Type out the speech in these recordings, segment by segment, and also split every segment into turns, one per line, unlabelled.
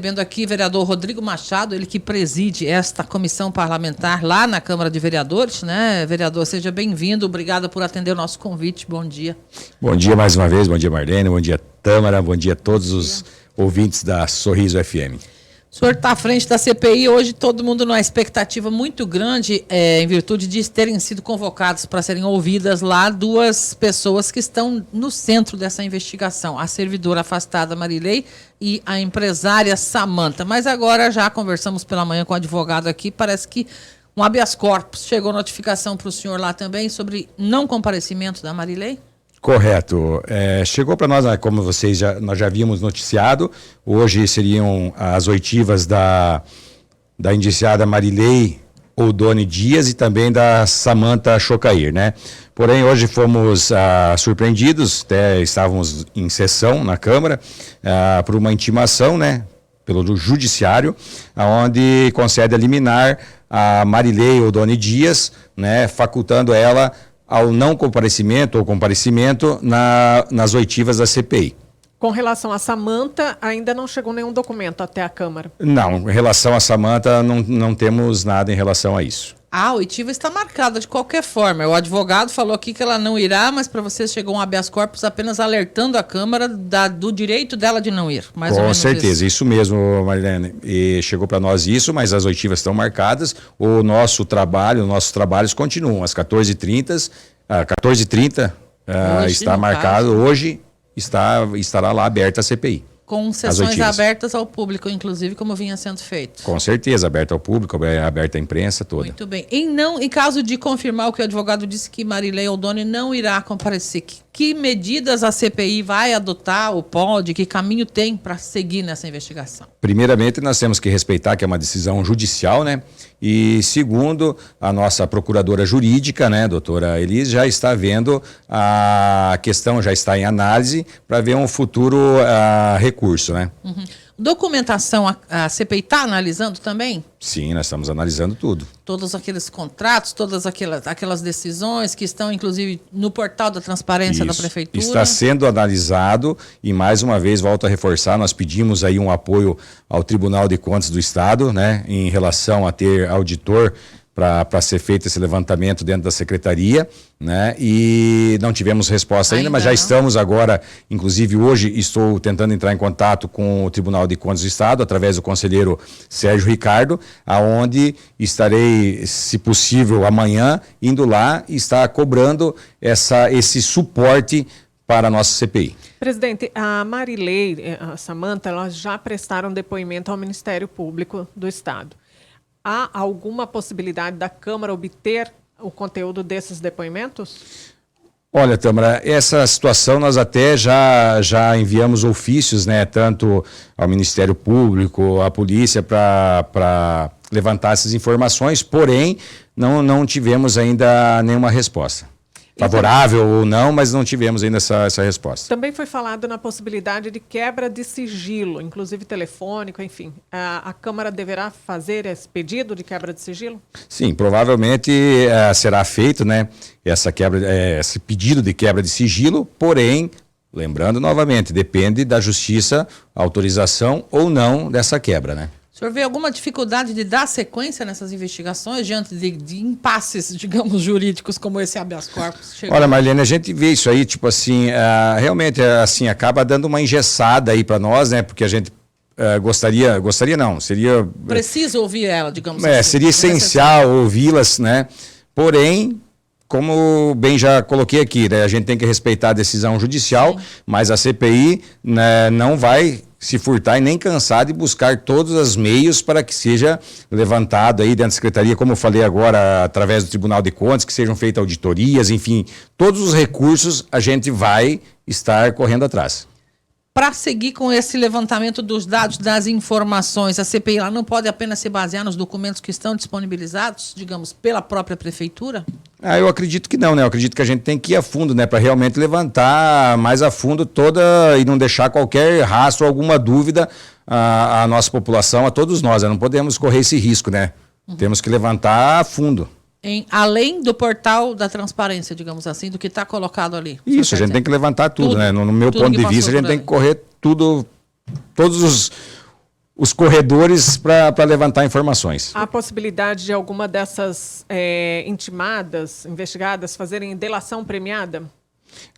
Vendo aqui, vereador Rodrigo Machado, ele que preside esta comissão parlamentar lá na Câmara de Vereadores, né? Vereador, seja bem-vindo, obrigado por atender o nosso convite, bom dia.
Bom dia mais uma vez, bom dia Marlene, bom dia Tâmara, bom dia a todos os ouvintes da Sorriso FM.
O senhor está à frente da CPI, hoje todo mundo numa expectativa muito grande, em virtude de terem sido convocados para serem ouvidas lá duas pessoas que estão no centro dessa investigação, a servidora afastada Marilei e a empresária Samanta. Mas agora já conversamos pela manhã com o advogado aqui, parece que um habeas corpus, chegou notificação para o senhor lá também sobre não comparecimento da Marilei?
Correto. Chegou para nós, como nós já havíamos noticiado, hoje seriam as oitivas da indiciada Marilei Oldoni Dias e também da Samanta Chocair, né? Porém, hoje fomos surpreendidos, até estávamos em sessão na Câmara, por uma intimação, né? Pelo Judiciário, onde concede a liminar a Marilei Oldoni Dias, né? Facultando ela ao não comparecimento ou comparecimento nas oitivas da CPI.
Com relação a Samanta, ainda não chegou nenhum documento até a Câmara?
Não, em relação a Samanta, não temos nada em relação a isso.
A oitiva está marcada de qualquer forma. O advogado falou aqui que ela não irá, mas para vocês chegou um habeas corpus apenas alertando a Câmara do direito dela de não ir. Mais ou menos
com certeza, isso mesmo, Marilene. E chegou para nós isso, mas as oitivas estão marcadas. Nossos trabalhos continuam. Às 14h30, está marcado. Hoje estará lá aberta a CPI.
Com sessões abertas ao público, inclusive, como vinha sendo feito.
Com certeza, aberta ao público, aberta à imprensa toda.
Muito bem. Em caso de confirmar o que o advogado disse que Marilei Oldoni não irá comparecer, que medidas a CPI vai adotar ou pode, que caminho tem para seguir nessa investigação?
Primeiramente, nós temos que respeitar que é uma decisão judicial, né? E segundo, a nossa procuradora jurídica, né, doutora Elis, já está vendo a questão, já está em análise para ver um futuro recurso, né?
Uhum. Documentação, a CPI está analisando também?
Sim, nós estamos analisando tudo.
Todos aqueles contratos, todas aquelas decisões que estão, inclusive, no portal da transparência da Prefeitura?
Está sendo analisado e, mais uma vez, volto a reforçar, nós pedimos aí um apoio ao Tribunal de Contas do Estado, né, em relação a ter auditor para ser feito esse levantamento dentro da secretaria, né? E não tivemos resposta ainda, mas já estamos agora, inclusive hoje estou tentando entrar em contato com o Tribunal de Contas do Estado, através do conselheiro Sérgio Ricardo, aonde estarei, se possível, amanhã, indo lá e estar cobrando esse suporte para a nossa CPI.
Presidente, a Marilei, a Samanta, elas já prestaram depoimento ao Ministério Público do Estado. Há alguma possibilidade da Câmara obter o conteúdo desses depoimentos?
Olha, Tâmara, essa situação nós até já enviamos ofícios, né, tanto ao Ministério Público, à polícia, para levantar essas informações, porém não tivemos ainda nenhuma resposta. Favorável ou não, mas não tivemos ainda essa resposta.
Também foi falado na possibilidade de quebra de sigilo, inclusive telefônico, enfim. A Câmara deverá fazer esse pedido de quebra de sigilo? Sim,
provavelmente será feito, né, esse pedido de quebra de sigilo, porém, lembrando novamente, depende da Justiça a autorização ou não dessa quebra, né?
O senhor vê alguma dificuldade de dar sequência nessas investigações diante de impasses, digamos, jurídicos como esse habeas corpus?
Olha, Marlene, a gente vê isso aí, tipo assim, realmente, assim, acaba dando uma engessada aí para nós, né, porque a gente gostaria não, seria...
Preciso ouvir ela, digamos assim.
Seria essencial ouvi-las, né, porém, como bem já coloquei aqui, né, a gente tem que respeitar a decisão judicial, sim, mas a CPI, né, não vai se furtar e nem cansar de buscar todos os meios para que seja levantado aí dentro da Secretaria, como eu falei agora, através do Tribunal de Contas, que sejam feitas auditorias, enfim, todos os recursos a gente vai estar correndo atrás.
Para seguir com esse levantamento dos dados, das informações, a CPI lá não pode apenas se basear nos documentos que estão disponibilizados, digamos, pela própria Prefeitura?
Eu acredito que não, né? Eu acredito que a gente tem que ir a fundo, né? Para realmente levantar mais a fundo e não deixar qualquer rastro, alguma dúvida à nossa população, a todos nós, né? Não podemos correr esse risco, né? Uhum. Temos que levantar a fundo.
Além do portal da transparência, digamos assim, do que está colocado ali.
Isso, a gente tem que levantar tudo, né? No meu ponto de vista, a gente tem que correr tudo, todos os corredores para levantar informações.
Há possibilidade de alguma dessas intimadas, investigadas, fazerem delação premiada?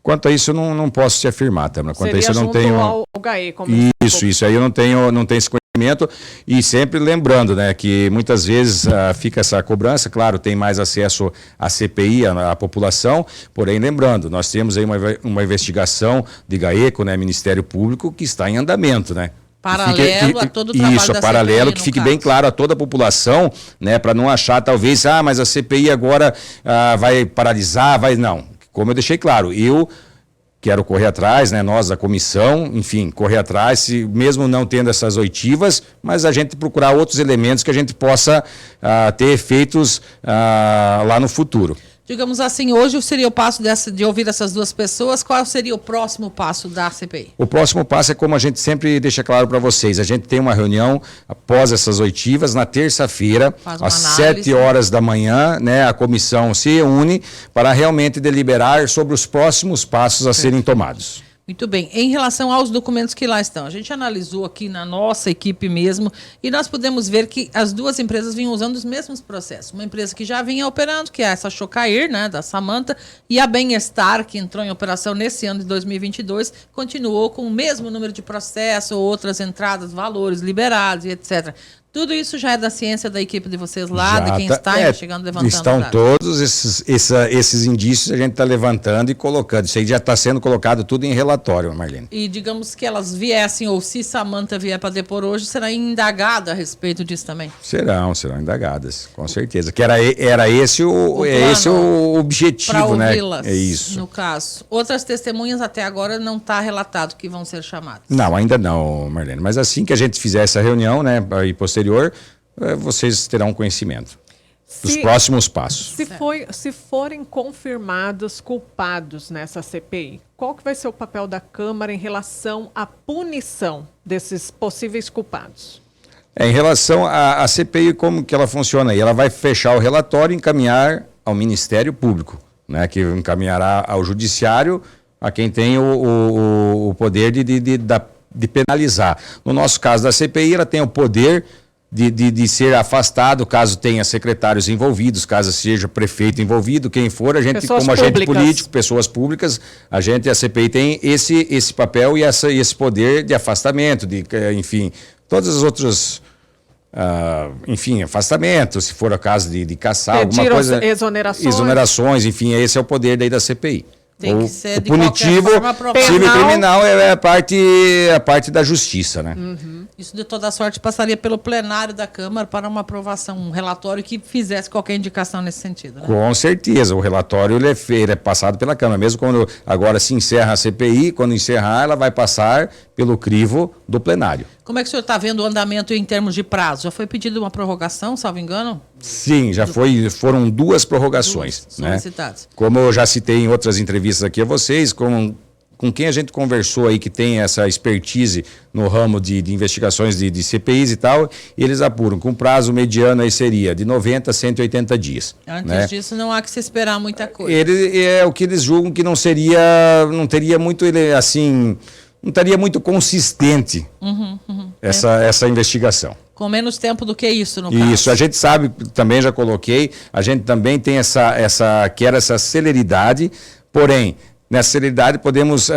Quanto a isso, eu não posso te afirmar, Tâmara. Quanto a isso, eu não tenho.
Ao GAE, como
isso aí eu não tenho esse conhecimento. E sempre lembrando, né, que muitas vezes fica essa cobrança, claro, tem mais acesso à CPI, à população, porém lembrando, nós temos aí uma investigação de GAECO, né, Ministério Público, que está em andamento, né?
Paralelo a todo o trabalho
isso,
da
paralelo,
CPI,
que fique
caso.
bem claro a toda a população, né, para não achar talvez, mas a CPI agora vai paralisar, não. Como eu deixei claro, eu quero correr atrás, né, nós da comissão, enfim, correr atrás, mesmo não tendo essas oitivas, mas a gente procurar outros elementos que a gente possa ter efeitos lá no futuro.
Digamos assim, hoje seria o passo de ouvir essas duas pessoas. Qual seria o próximo passo da CPI?
O próximo passo é como a gente sempre deixa claro para vocês. A gente tem uma reunião após essas oitivas, na terça-feira, às 7 horas da manhã, né, a comissão se reúne para realmente deliberar sobre os próximos passos a serem tomados.
Muito bem. Em relação aos documentos que lá estão, a gente analisou aqui na nossa equipe mesmo e nós podemos ver que as duas empresas vinham usando os mesmos processos. Uma empresa que já vinha operando, que é essa Chocair, né, da Samanta, e a Bem-Estar, que entrou em operação nesse ano de 2022, continuou com o mesmo número de processo, outras entradas, valores liberados e etc. Tudo isso já é da ciência da equipe de vocês lá, de quem está investigando, levantando
estão
dados.
todos esses indícios a gente está levantando e colocando. Isso aí já está sendo colocado tudo em relatório, Marlene.
E digamos que elas viessem, ou se Samanta vier para depor hoje, será indagada a respeito disso também?
Serão indagadas, com certeza. Que era esse o objetivo, né?
É isso. No caso. Outras testemunhas até agora não está relatado que vão ser chamadas.
Não, ainda não, Marlene. Mas assim que a gente fizer essa reunião, né, e posterior, vocês terão conhecimento dos próximos passos.
Se forem confirmados culpados nessa CPI, qual que vai ser o papel da Câmara em relação à punição desses possíveis culpados?
Em relação à CPI, como que ela funciona aí? Ela vai fechar o relatório e encaminhar ao Ministério Público, né, que encaminhará ao Judiciário, a quem tem o poder de penalizar. No nosso caso da CPI, ela tem o poder de ser afastado, caso tenha secretários envolvidos, caso seja prefeito envolvido, quem for, a gente,
pessoas
como
públicas.
Agente político, pessoas públicas, a CPI tem esse papel e esse poder de afastamento, enfim, todos os outros, afastamentos, se for o caso de caçar, alguma coisa. Exonerações, enfim, esse é o poder daí da CPI.
Tem que ser de
punitivo, civil criminal é a parte da justiça, né?
Uhum. Isso de toda sorte passaria pelo plenário da Câmara para uma aprovação, um relatório que fizesse qualquer indicação nesse sentido, né?
Com certeza, o relatório ele é passado pela Câmara, mesmo quando agora se encerra a CPI, quando encerrar ela vai passar pelo crivo do plenário.
Como é que o senhor está vendo o andamento em termos de prazo? Já foi pedido uma prorrogação, salvo engano?
Sim, foram 2 prorrogações.
Solicitadas.
Né? Como eu já citei em outras entrevistas aqui a vocês, com quem a gente conversou aí que tem essa expertise no ramo de investigações de CPIs e tal, eles apuram com prazo mediano aí seria de 90 a 180 dias.
Antes disso não há que se esperar muita coisa.
É o que eles julgam que não teria muito, assim, não estaria muito consistente essa investigação.
Com menos tempo do que isso, no caso.
Isso, a gente sabe, também já coloquei, a gente também tem quer essa celeridade, porém, nessa celeridade podemos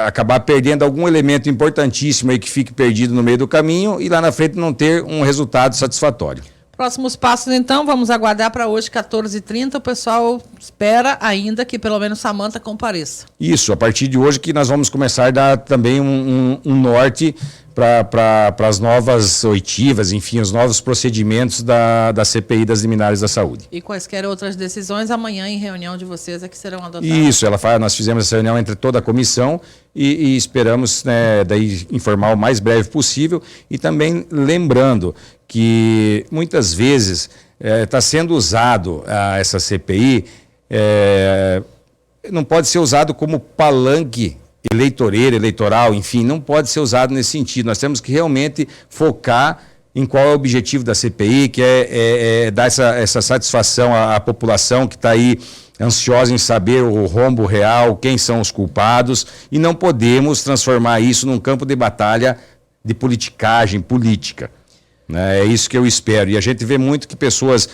acabar perdendo algum elemento importantíssimo aí que fique perdido no meio do caminho e lá na frente não ter um resultado satisfatório.
Próximos passos, então, vamos aguardar para hoje, 14h30. O pessoal espera ainda que pelo menos Samanta compareça. Isso,
a partir de hoje que nós vamos começar a dar também um norte para as novas oitivas, enfim, os novos procedimentos da CPI das liminares da saúde.
E quaisquer outras decisões, amanhã em reunião de vocês é que serão adotadas.
Isso, nós fizemos essa reunião entre toda a comissão e esperamos, né, daí informar o mais breve possível e também lembrando que muitas vezes está sendo usado essa CPI, não pode ser usado como palanque eleitoral, enfim, não pode ser usado nesse sentido. Nós temos que realmente focar em qual é o objetivo da CPI, que é dar essa satisfação à população que está aí ansiosa em saber o rombo real, quem são os culpados, e não podemos transformar isso num campo de batalha de politicagem política. É isso que eu espero. E a gente vê muito que pessoas,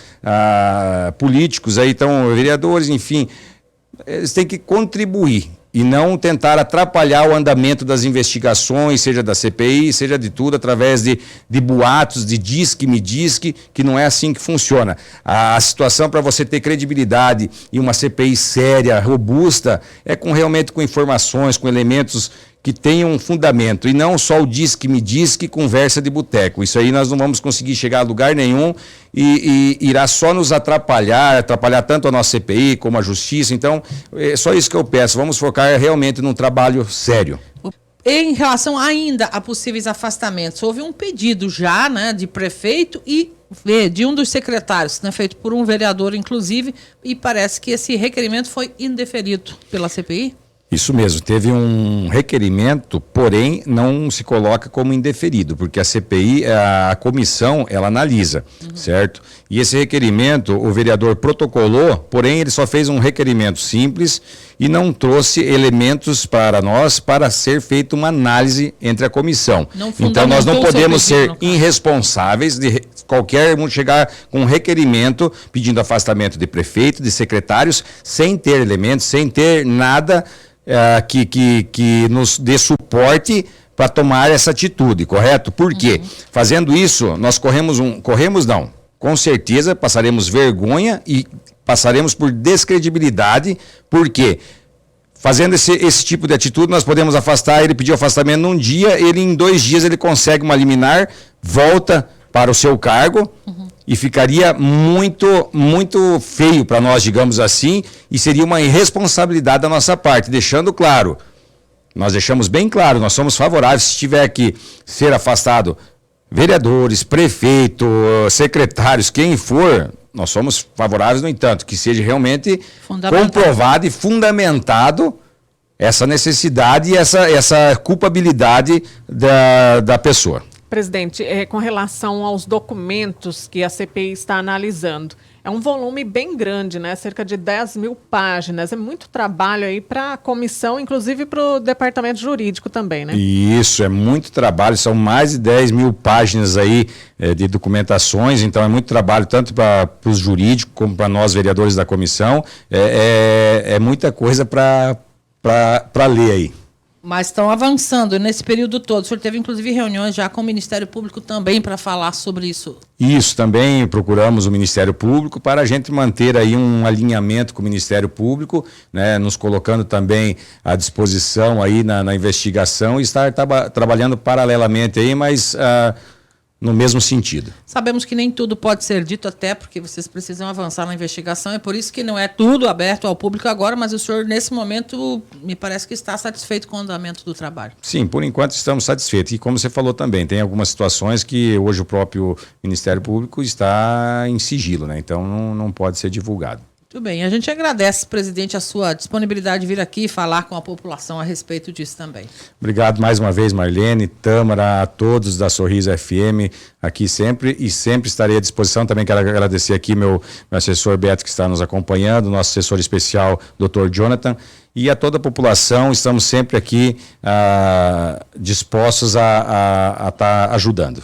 políticos, aí estão, vereadores, enfim, eles têm que contribuir e não tentar atrapalhar o andamento das investigações, seja da CPI, seja de tudo, através de boatos, de diz-que-me diz-que, que não é assim que funciona. A situação para você ter credibilidade e uma CPI séria, robusta, é realmente com informações, com elementos que tenham um fundamento, e não só o diz-que-me diz-que, conversa de boteco. Isso aí nós não vamos conseguir chegar a lugar nenhum e irá só nos atrapalhar tanto a nossa CPI como a Justiça. Então, é só isso que eu peço, vamos focar realmente num trabalho sério.
Em relação ainda a possíveis afastamentos, houve um pedido já, né, de prefeito e de um dos secretários, né, feito por um vereador, inclusive, e parece que esse requerimento foi indeferido pela CPI?
Isso mesmo, teve um requerimento, porém não se coloca como indeferido, porque a CPI, a comissão, ela analisa, certo? E esse requerimento, o vereador protocolou, porém ele só fez um requerimento simples e não trouxe elementos para nós para ser feita uma análise entre a comissão. Então nós não podemos ser irresponsáveis de qualquer um chegar com um requerimento pedindo afastamento de prefeito, de secretários, sem ter elementos, sem ter nada que nos dê suporte para tomar essa atitude, correto? Por quê? Fazendo isso, nós com certeza passaremos vergonha e passaremos por descredibilidade. Por quê? Fazendo esse tipo de atitude, nós podemos afastar, ele pediu afastamento num dia, ele em 2 dias ele consegue uma liminar, volta para o seu cargo, e ficaria muito, muito feio para nós, digamos assim, e seria uma irresponsabilidade da nossa parte, deixando claro, nós deixamos bem claro, nós somos favoráveis, se tiver que ser afastado vereadores, prefeito, secretários, quem for, nós somos favoráveis, no entanto, que seja realmente comprovado e fundamentado essa necessidade e essa culpabilidade da pessoa.
Presidente, com relação aos documentos que a CPI está analisando, é um volume bem grande, né? Cerca de 10 mil páginas. É muito trabalho aí para a comissão, inclusive para o departamento jurídico também, né?
Isso, é muito trabalho. São mais de 10 mil páginas aí de documentações. Então é muito trabalho tanto para os jurídicos como para nós, vereadores da comissão. É muita coisa para ler aí.
Mas estão avançando nesse período todo. O senhor teve, inclusive, reuniões já com o Ministério Público também para falar sobre isso.
Isso, também procuramos o Ministério Público para a gente manter aí um alinhamento com o Ministério Público, né, nos colocando também à disposição aí na investigação e estar trabalhando paralelamente aí, mas no mesmo sentido.
Sabemos que nem tudo pode ser dito, até porque vocês precisam avançar na investigação, é por isso que não é tudo aberto ao público agora, mas o senhor, nesse momento, me parece que está satisfeito com o andamento do trabalho.
Sim, por enquanto estamos satisfeitos. E como você falou também, tem algumas situações que hoje o próprio Ministério Público está em sigilo, né? Então não pode ser divulgado.
Muito bem, a gente agradece, presidente, a sua disponibilidade de vir aqui e falar com a população a respeito disso também.
Obrigado mais uma vez, Marlene, Tâmara, a todos da Sorriso FM aqui sempre, e sempre estarei à disposição. Também quero agradecer aqui meu assessor Beto, que está nos acompanhando, nosso assessor especial, Dr. Jonathan, e a toda a população. Estamos sempre aqui dispostos a estar ajudando.